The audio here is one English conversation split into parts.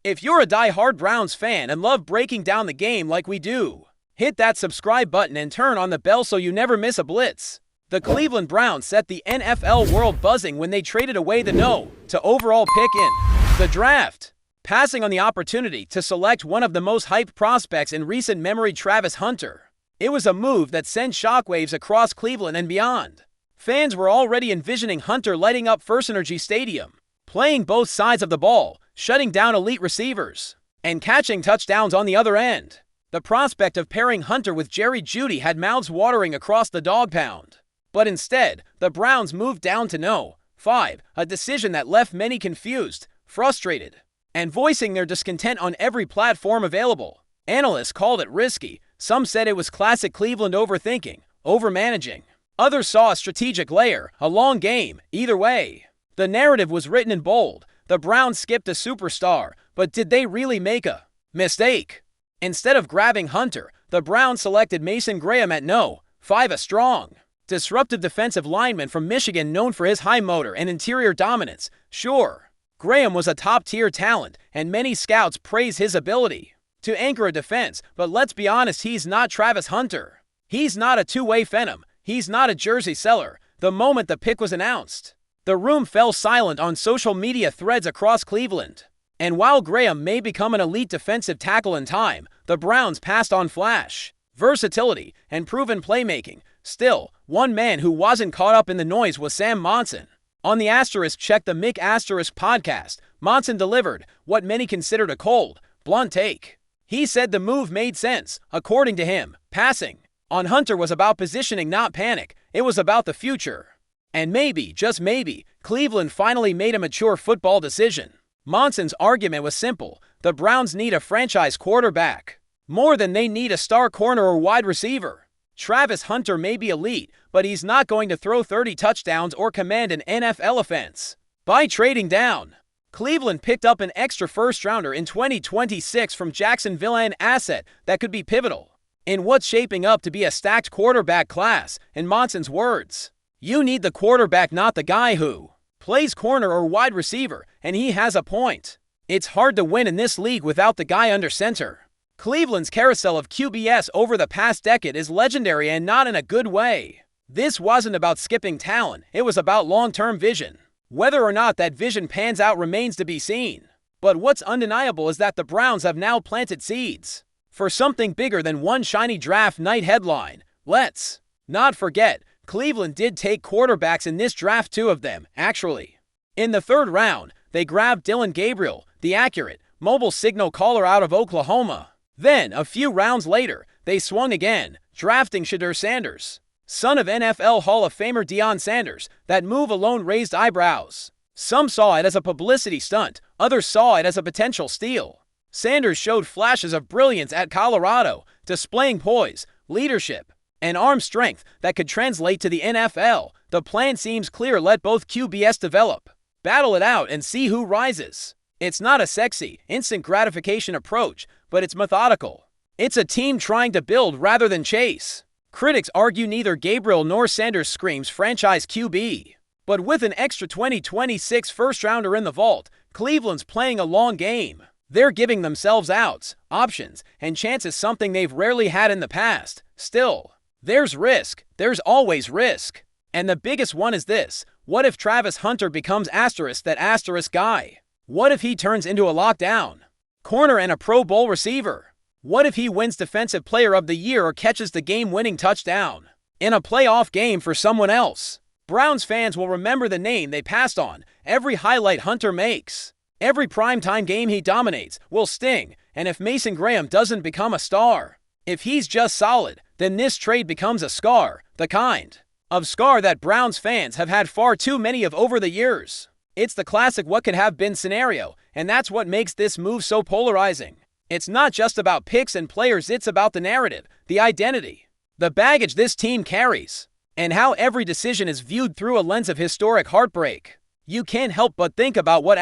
If you're a die-hard Browns fan and love breaking down the game like we do, hit that subscribe button and turn on the bell so you never miss a blitz. The Cleveland Browns set the NFL world buzzing when they traded away the to overall pick in the draft, passing on the opportunity to select one of the most hyped prospects in recent memory, Travis Hunter. It was a move that sent shockwaves across Cleveland and beyond. Fans were already envisioning Hunter lighting up FirstEnergy Stadium, playing both sides of the ball, shutting down elite receivers, and catching touchdowns on the other end. The prospect of pairing Hunter with Jerry Jeudy had mouths watering across the Dawg Pound. But instead, the Browns moved down to 5, a decision that left many confused, frustrated, and voicing their discontent on every platform available. Analysts called it risky. Some said it was classic Cleveland overthinking, overmanaging. Others saw a strategic layer, a long game. Either way, the narrative was written in bold. The Browns skipped a superstar, but did they really make a mistake? Instead of grabbing Hunter, the Browns selected Mason Graham at 5, a strong, disruptive defensive lineman from Michigan known for his high motor and interior dominance. Sure, Graham was a top-tier talent, and many scouts praise his ability to anchor a defense, but let's be honest, he's not Travis Hunter. He's not a two-way phenom. He's not a jersey seller. The moment the pick was announced, the room fell silent on social media threads across Cleveland. And while Graham may become an elite defensive tackle in time, the Browns passed on flash, versatility, and proven playmaking. Still, one man who wasn't caught up in the noise was Sam Monson. On the Check the Mick podcast, Monson delivered what many considered a cold, blunt take. He said the move made sense. According to him, passing on Hunter was about positioning, not panic. It was about the future. And maybe, just maybe, Cleveland finally made a mature football decision. Monson's argument was simple. The Browns need a franchise quarterback more than they need a star corner or wide receiver. Travis Hunter may be elite, but he's not going to throw 30 touchdowns or command an NFL offense. By trading down, Cleveland picked up an extra first-rounder in 2026 from Jacksonville, an asset that could be pivotal in what's shaping up to be a stacked quarterback class. In Monson's words, you need the quarterback, not the guy who plays corner or wide receiver, and he has a point. It's hard to win in this league without the guy under center. Cleveland's carousel of QBs over the past decade is legendary, and not in a good way. This wasn't about skipping talent, it was about long-term vision. Whether or not that vision pans out remains to be seen. But what's undeniable is that the Browns have now planted seeds for something bigger than one shiny draft night headline. Let's not forget, Cleveland did take quarterbacks in this draft, 2 of them, actually. In the 3rd round, they grabbed Dillon Gabriel, the accurate, mobile signal caller out of Oklahoma. Then, a few rounds later, they swung again, drafting SHEDEUR, son of NFL Hall of Famer Deion Sanders. That move alone raised eyebrows. Some saw it as a publicity stunt, others saw it as a potential steal. Sanders showed flashes of brilliance at Colorado, displaying poise, leadership, and arm strength that could translate to the NFL. The plan seems clear: let both QBs develop, battle it out, and see who rises. It's not a sexy, instant gratification approach, but it's methodical. It's a team trying to build rather than chase. Critics argue neither Gabriel nor Sanders screams franchise QB. But with an extra 2026 first-rounder in the vault, Cleveland's playing a long game. They're giving themselves outs, options, and chances, something they've rarely had in the past. Still, there's risk. There's always risk. And the biggest one is this: what if Travis Hunter becomes that guy? What if he turns into a lockdown corner and a Pro Bowl receiver? What if he wins Defensive Player of the Year or catches the game-winning touchdown in a playoff game for someone else? Browns fans will remember the name they passed on. Every highlight Hunter makes, every primetime game he dominates, will sting. And if Mason Graham doesn't become a star, if he's just solid, then this trade becomes a scar, the kind of scar that Browns fans have had far too many of over the years. It's the classic what could have been scenario, and that's what makes this move so polarizing. It's not just about picks and players, it's about the narrative, the identity, the baggage this team carries, and how every decision is viewed through a lens of historic heartbreak. You can't help but think about what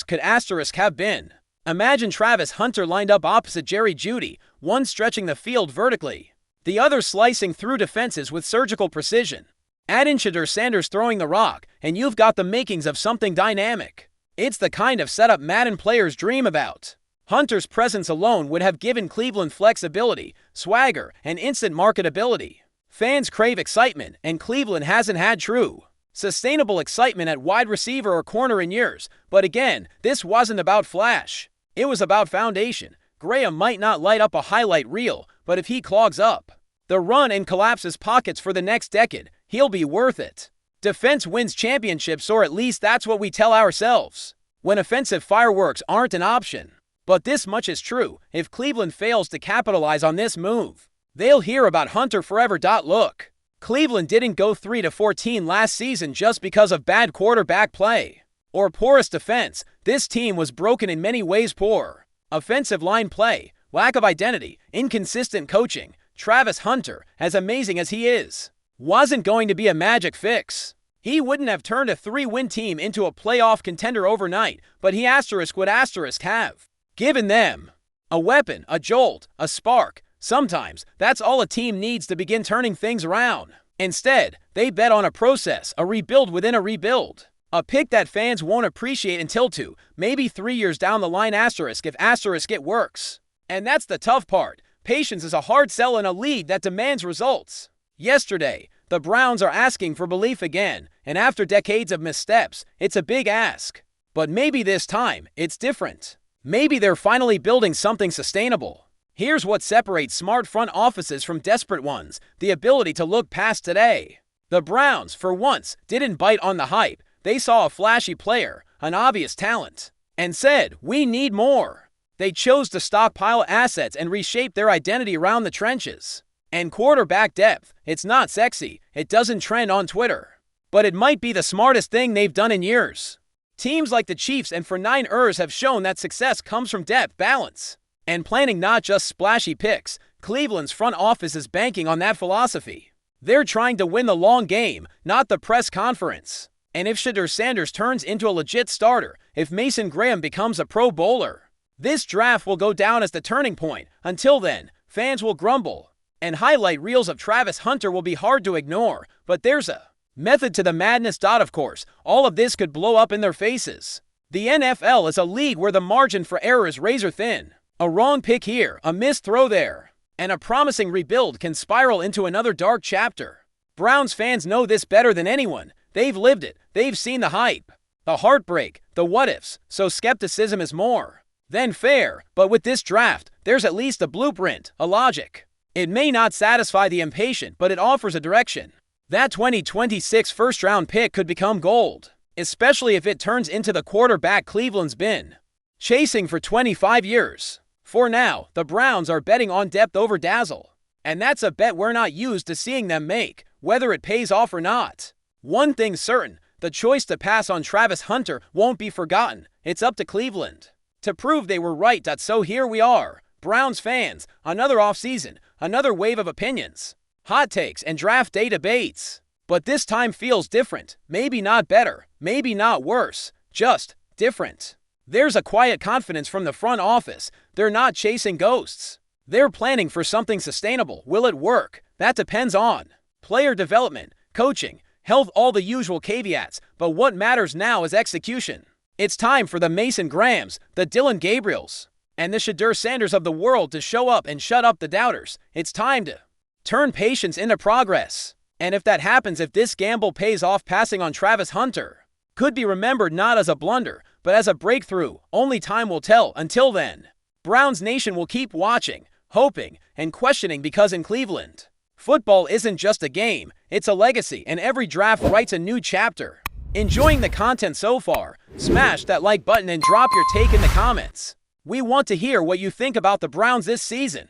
could have been. Imagine Travis Hunter lined up opposite Jerry Jeudy, one stretching the field vertically, the other slicing through defenses with surgical precision. Add in Sanders throwing the rock, and you've got the makings of something dynamic. It's the kind of setup Madden players dream about. Hunter's presence alone would have given Cleveland flexibility, swagger, and instant marketability. Fans crave excitement, and Cleveland hasn't had true, sustainable excitement at wide receiver or corner in years. But again, this wasn't about flash. It was about foundation. Graham might not light up a highlight reel, but if he clogs up the run and collapses pockets for the next decade, he'll be worth it. Defense wins championships, or at least that's what we tell ourselves, when offensive fireworks aren't an option. But this much is true: if Cleveland fails to capitalize on this move, they'll hear about Hunter forever. Look, Cleveland didn't go 3-14 last season just because of bad quarterback play or porous defense. This team was broken in many ways: poor offensive line play, lack of identity, inconsistent coaching. Travis Hunter, as amazing as he is, wasn't going to be a magic fix. He wouldn't have turned a 3-win team into a playoff contender overnight, but he would have given them a weapon, a jolt, a spark. Sometimes that's all a team needs to begin turning things around. Instead, they bet on a process, a rebuild within a rebuild. A pick that fans won't appreciate until 2, maybe 3 years down the line, if it works. And that's the tough part. Patience is a hard sell in a league that demands results. Yesterday, the Browns are asking for belief again, and after decades of missteps, it's a big ask. But maybe this time, it's different. Maybe they're finally building something sustainable. Here's what separates smart front offices from desperate ones: the ability to look past today. The Browns, for once, didn't bite on the hype. They saw a flashy player, an obvious talent, and said, "We need more." They chose to stockpile assets and reshape their identity around the trenches. And quarterback depth, it's not sexy, it doesn't trend on Twitter, but it might be the smartest thing they've done in years. Teams like the Chiefs and 49ers have shown that success comes from depth, balance, and planning, not just splashy picks. Cleveland's front office is banking on that philosophy. They're trying to win the long game, not the press conference. And if SHEDEUR Sanders turns into a legit starter, if Mason Graham becomes a Pro Bowler, this draft will go down as the turning point. Until then, fans will grumble, and highlight reels of Travis Hunter will be hard to ignore. But there's a method to the madness. Of course, all of this could blow up in their faces. The NFL is a league where the margin for error is razor thin. A wrong pick here, a missed throw there, and a promising rebuild can spiral into another dark chapter. Browns fans know this better than anyone. They've lived it. They've seen the hype, the heartbreak, the what-ifs, so skepticism is more than fair. But with this draft, there's at least a blueprint, a logic. It may not satisfy the impatient, but it offers a direction. That 2026 first-round pick could become gold, especially if it turns into the quarterback Cleveland's been chasing for 25 years. For now, the Browns are betting on depth over dazzle, and that's a bet we're not used to seeing them make, whether it pays off or not. One thing's certain: the choice to pass on Travis Hunter won't be forgotten. It's up to Cleveland to prove they were right. So here we are, Browns fans, another offseason, another wave of opinions, hot takes, and draft day debates. But this time feels different. Maybe not better, maybe not worse, just different. There's a quiet confidence from the front office. They're not chasing ghosts. They're planning for something sustainable. Will it work? That depends on player development, coaching, health, all the usual caveats. But what matters now is execution. It's time for the Mason Grahams, the Dylan Gabriels, and the SHEDEUR Sanders of the world to show up and shut up the doubters. It's time to turn patience into progress. And if that happens, if this gamble pays off, passing on Travis Hunter could be remembered not as a blunder, but as a breakthrough. Only time will tell. Until then, Browns Nation will keep watching, hoping, and questioning, because in Cleveland, football isn't just a game, it's a legacy, and every draft writes a new chapter. Enjoying the content so far? Smash that like button and drop your take in the comments. We want to hear what you think about the Browns this season.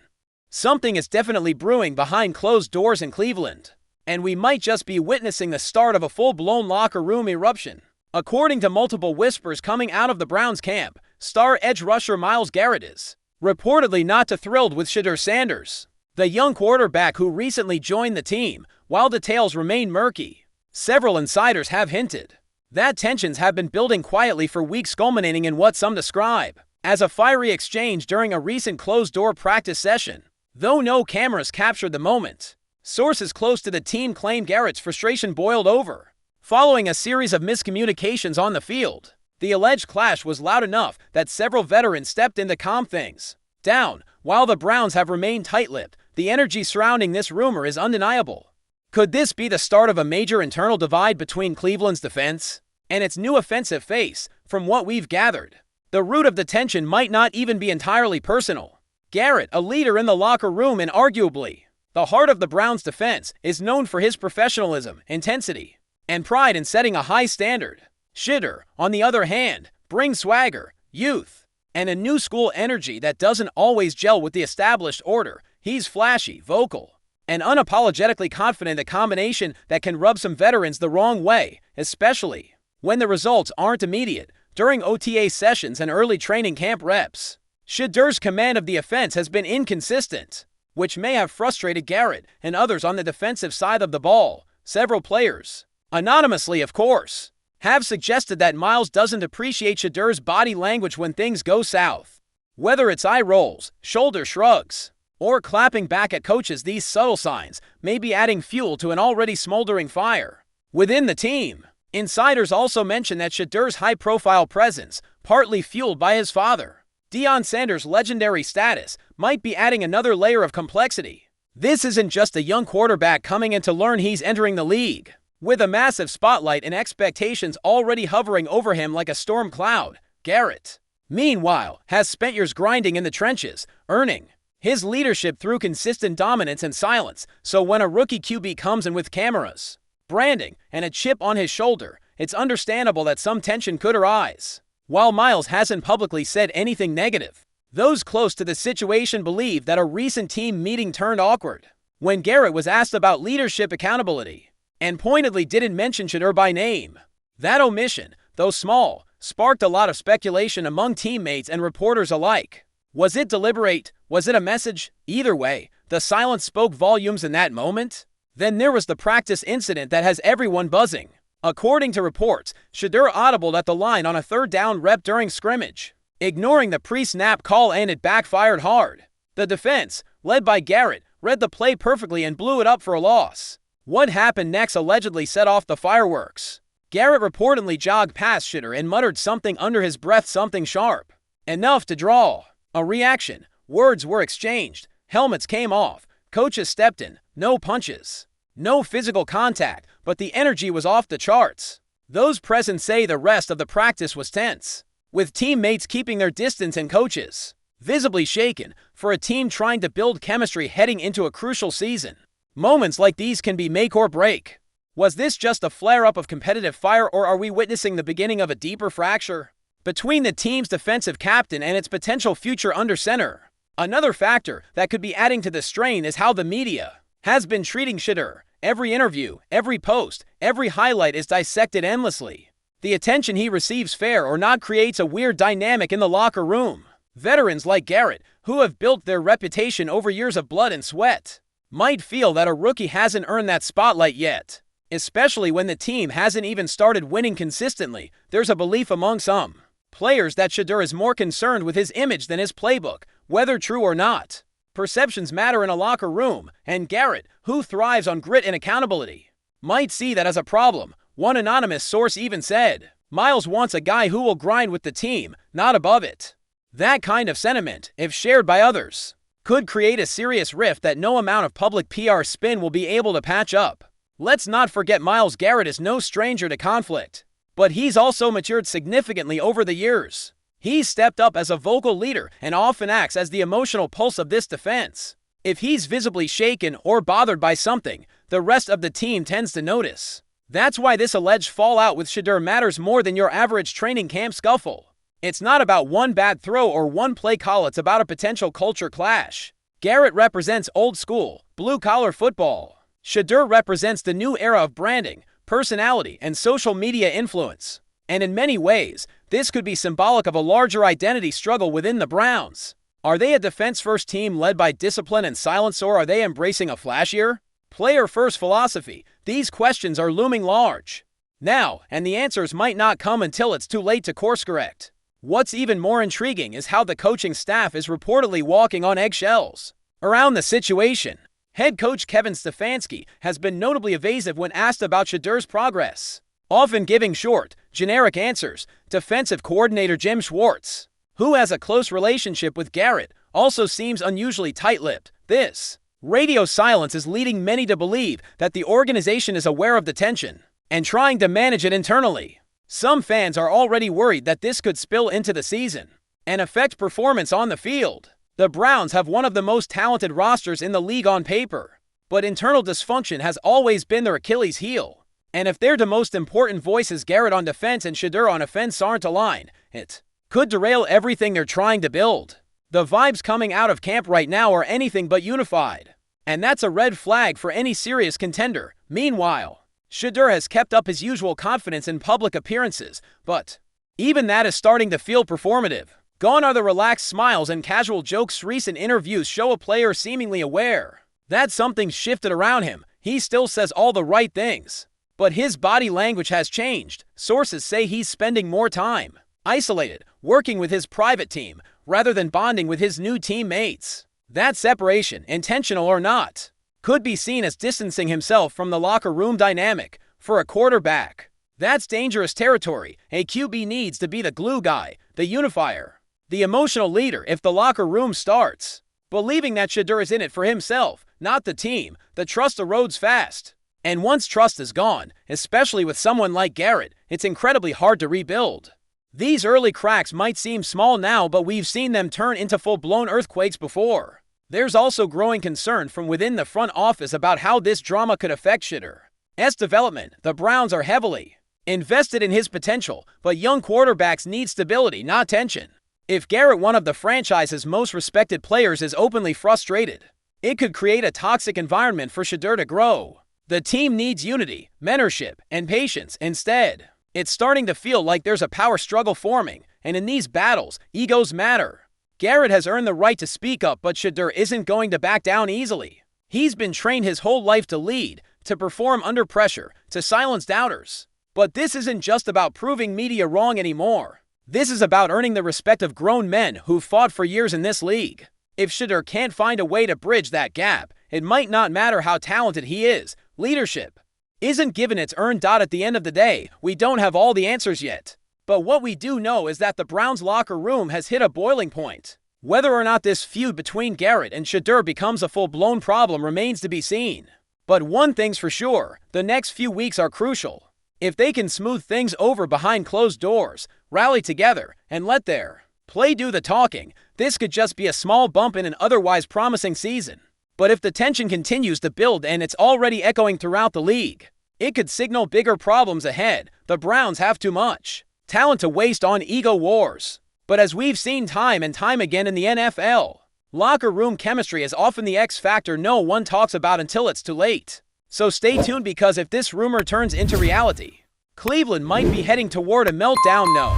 Something is definitely brewing behind closed doors in Cleveland, and we might just be witnessing the start of a full-blown locker room eruption. According to multiple whispers coming out of the Browns camp, star edge rusher Myles Garrett is reportedly not too thrilled with SHEDEUR Sanders, the young quarterback who recently joined the team. While details remain murky, several insiders have hinted that tensions have been building quietly for weeks, culminating in what some describe as a fiery exchange during a recent closed-door practice session. Though no cameras captured the moment, sources close to the team claim Garrett's frustration boiled over following a series of miscommunications on the field. The alleged clash was loud enough that several veterans stepped in to calm things down. While the Browns have remained tight-lipped, the energy surrounding this rumor is undeniable. Could this be the start of a major internal divide between Cleveland's defense and its new offensive face? From what we've gathered, the root of the tension might not even be entirely personal. Garrett, a leader in the locker room and arguably the heart of the Browns' defense, is known for his professionalism, intensity, and pride in setting a high standard. SHEDEUR, on the other hand, brings swagger, youth, and a new school energy that doesn't always gel with the established order. He's flashy, vocal, and unapologetically confident, a combination that can rub some veterans the wrong way, especially when the results aren't immediate. During OTA sessions and early training camp reps, SHEDEUR's command of the offense has been inconsistent, which may have frustrated Garrett and others on the defensive side of the ball. Several players, anonymously of course, have suggested that Myles doesn't appreciate SHEDEUR's body language when things go south. Whether it's eye rolls, shoulder shrugs, or clapping back at coaches, these subtle signs may be adding fuel to an already smoldering fire within the team. Insiders also mention that SHEDEUR's high-profile presence, partly fueled by his father, Deion Sanders' legendary status, might be adding another layer of complexity. This isn't just a young quarterback coming in to learn, he's entering the league with a massive spotlight and expectations already hovering over him like a storm cloud. Garrett, meanwhile, has spent years grinding in the trenches, earning his leadership through consistent dominance and silence. So when a rookie QB comes in with cameras, branding, and a chip on his shoulder, it's understandable that some tension could arise. While Myles hasn't publicly said anything negative, those close to the situation believe that a recent team meeting turned awkward when Garrett was asked about leadership accountability and pointedly didn't mention SHEDEUR by name. That omission, though small, sparked a lot of speculation among teammates and reporters alike. Was it deliberate? Was it a message? Either way, the silence spoke volumes in that moment. Then there was the practice incident that has everyone buzzing. According to reports, SHEDEUR audibled at the line on a third down rep during scrimmage, ignoring the pre-snap call, and it backfired hard. The defense, led by Garrett, read the play perfectly and blew it up for a loss. What happened next allegedly set off the fireworks. Garrett reportedly jogged past SHEDEUR and muttered something under his breath, something sharp enough to draw a reaction. Words were exchanged, helmets came off, coaches stepped in. No punches, no physical contact, but the energy was off the charts. Those present say the rest of the practice was tense, with teammates keeping their distance and coaches visibly shaken. For a team trying to build chemistry heading into a crucial season, moments like these can be make or break. Was this just a flare-up of competitive fire, or are we witnessing the beginning of a deeper fracture between the team's defensive captain and its potential future under center? Another factor that could be adding to the strain is how the media has been treating SHEDEUR. Every interview, every post, every highlight is dissected endlessly. The attention he receives, fair or not, creates a weird dynamic in the locker room. Veterans like Garrett, who have built their reputation over years of blood and sweat, might feel that a rookie hasn't earned that spotlight yet, especially when the team hasn't even started winning consistently. There's a belief among some players that SHEDEUR is more concerned with his image than his playbook. Whether true or not, perceptions matter in a locker room, and Garrett, who thrives on grit and accountability, might see that as a problem. One anonymous source even said, Myles wants a guy who will grind with the team, not above it. That kind of sentiment, if shared by others, could create a serious rift that no amount of public PR spin will be able to patch up. Let's not forget Myles Garrett is no stranger to conflict, but he's also matured significantly over the years. He's stepped up as a vocal leader and often acts as the emotional pulse of this defense. If he's visibly shaken or bothered by something, the rest of the team tends to notice. That's why this alleged fallout with SHEDEUR matters more than your average training camp scuffle. It's not about one bad throw or one play call, it's about a potential culture clash. Garrett represents old school, blue-collar football. SHEDEUR represents the new era of branding, personality, and social media influence. And in many ways, this could be symbolic of a larger identity struggle within the Browns. Are they a defense-first team led by discipline and silence, or are they embracing a flashier, player-first philosophy? These questions are looming large now, and the answers might not come until it's too late to course-correct. What's even more intriguing is how the coaching staff is reportedly walking on eggshells around the situation. Head coach Kevin Stefanski has been notably evasive when asked about SHEDEUR's progress. often giving short, generic answers. Defensive coordinator Jim Schwartz, who has a close relationship with Garrett, also seems unusually tight-lipped. This radio silence is leading many to believe that the organization is aware of the tension and trying to manage it internally. Some fans are already worried that this could spill into the season and affect performance on the field. The Browns have one of the most talented rosters in the league on paper, but internal dysfunction has always been their Achilles heel. And if their most important voices, Garrett on defense and SHEDEUR on offense, aren't aligned, it could derail everything they're trying to build. The vibes coming out of camp right now are anything but unified, and that's a red flag for any serious contender. Meanwhile, SHEDEUR has kept up his usual confidence in public appearances, but even that is starting to feel performative. Gone are the relaxed smiles and casual jokes. Recent interviews show a player seemingly aware that something's shifted around him. He still says all the right things, but his body language has changed. Sources say he's spending more time isolated, working with his private team, rather than bonding with his new teammates. That separation, intentional or not, could be seen as distancing himself from the locker room dynamic. For a quarterback, that's dangerous territory. A QB needs to be the glue guy, the unifier, the emotional leader. If the locker room starts believing that SHEDEUR is in it for himself, not the team, the trust erodes fast. And once trust is gone, especially with someone like Garrett, it's incredibly hard to rebuild. These early cracks might seem small now, but we've seen them turn into full-blown earthquakes before. There's also growing concern from within the front office about how this drama could affect SHEDEUR's development. The Browns are heavily invested in his potential, but young quarterbacks need stability, not tension. If Garrett, one of the franchise's most respected players, is openly frustrated, it could create a toxic environment for SHEDEUR to grow. The team needs unity, mentorship, and patience. Instead, it's starting to feel like there's a power struggle forming, and in these battles, egos matter. Garrett has earned the right to speak up, but SHEDEUR isn't going to back down easily. He's been trained his whole life to lead, to perform under pressure, to silence doubters. But this isn't just about proving media wrong anymore. This is about earning the respect of grown men who've fought for years in this league. If SHEDEUR can't find a way to bridge that gap, it might not matter how talented he is. Leadership isn't given, it's earned. At the end of the day, we don't have all the answers yet. But what we do know is that the Browns locker room has hit a boiling point. Whether or not this feud between Garrett and SHEDEUR becomes a full-blown problem remains to be seen. But one thing's for sure, the next few weeks are crucial. If they can smooth things over behind closed doors, rally together, and let their play do the talking, this could just be a small bump in an otherwise promising season. But if the tension continues to build, and it's already echoing throughout the league, it could signal bigger problems ahead. The Browns have too much talent to waste on ego wars. But as we've seen time and time again in the NFL, locker room chemistry is often the X factor no one talks about until it's too late. So stay tuned, because if this rumor turns into reality, Cleveland might be heading toward a meltdown no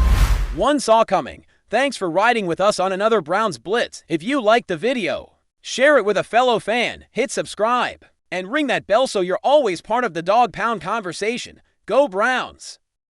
one saw coming. Thanks for riding with us on another Browns Blitz. If you liked the video, share it with a fellow fan, hit subscribe, and ring that bell so you're always part of the Dawg Pound conversation. Go Browns!